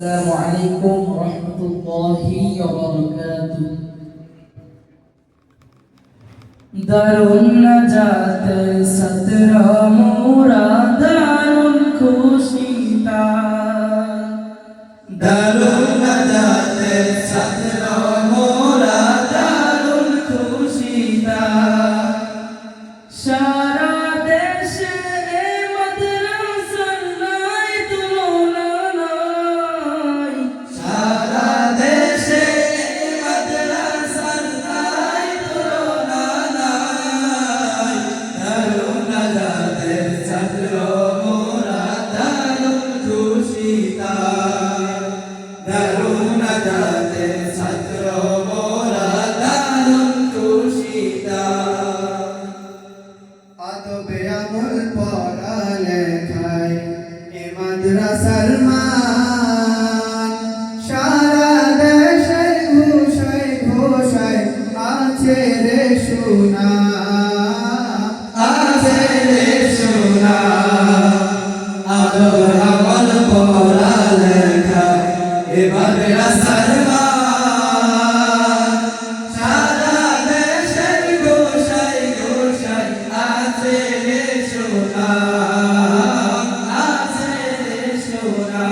السلام عليكم ورحمة الله وبركاته দারুন নাজাতের সতরা মোরা দারুন খুশিতা দারুন নাজাতের সতরা মোরা দারুন খুশিতা সারা দেশে মাদ্রাসার নাই তুলনা নাই সারা দেশে মাদ্রাসার নাই তুলনা নাই দারুন নাজাতের ছাত্র মোরা দারুন খুশিতা দারুন নাজাতের ছাত্র মোরা দারুন খুশিতা আদবে আমল পড়া লেখায় এ মাদ্রাসার মান সারা দেশের ঘোষায় ঘোষায় আছে রে সোনা আছে রে সোনা আদবে আমল পড়া লেখায় এ মাদ্রাসার মান সারা দেশের ঘোষায় ঘোষায় আছে রে সোনা আছে রে সোনা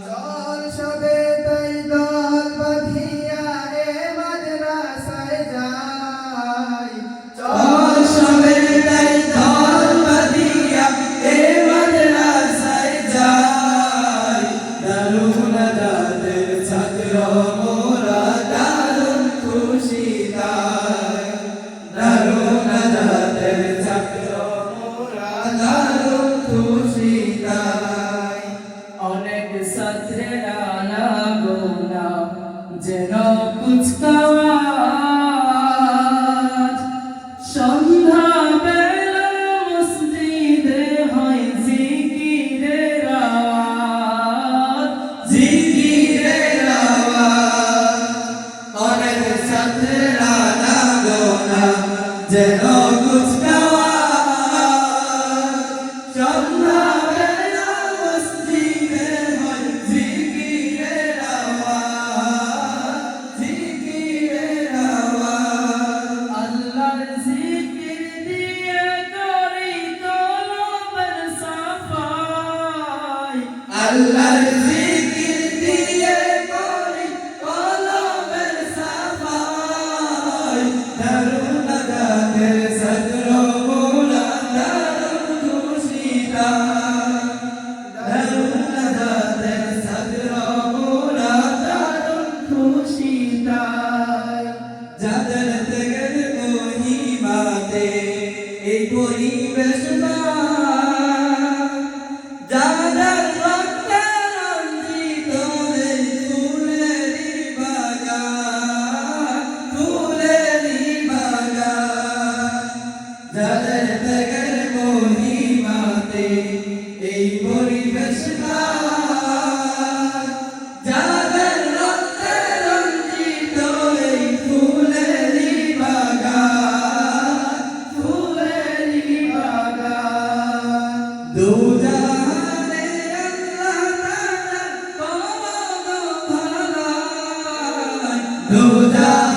চল সবে তাই দল বাঁধিয়া এ মাদ্রাসায় যাই চল সবে তাই দল বাঁধিয়া এ মাদ্রাসায় যাই দারুন নাজাতের ছাত্র মোরা দারুন খুশিতায় দারুন নাজাতের ছাত্র মোরা দারুন খুশিতায় অনেক ছাত্রেরা না গোনা যেন কুচকাওয়াজ সন্ধ্যা বেলা মসজিদে হয় জিকিরের আওয়াজ জিকিরের আওয়াজ অনেক ছাত্রেরা না গোনা যেন কুচকাওয়াজ সন্ধ্যা বেলা মসজিদে হয় জিকিরের আওয়াজ জিকিরের আওয়াজ আল্লাহর জিকির দিয়ে করি কলবের সাফাই আল্লাহর জিকির দিয়ে করি কলবের সাফাই দারুন নাজাতের ছাত্র মোরা দারুন খুশিতায় দারুন নাজাতের ছাত্র মোরা দারুন খুশিতায় যাদের ত্যাগের মহিমাতে এই পরিবেশ না যাদের রক্তে রঞ্জিত এই ফুলেরই বাগান ফুলেরই বাগান যাদের ত্যাগের মহিমাতে এই পরিবেশ না যাদের রক্তে রঞ্জিত এই ফুলেরই বাগান ফুলেরই বাগান দুজাহানে আল্লাহ তাআলা করো ভালাই দুজাহানে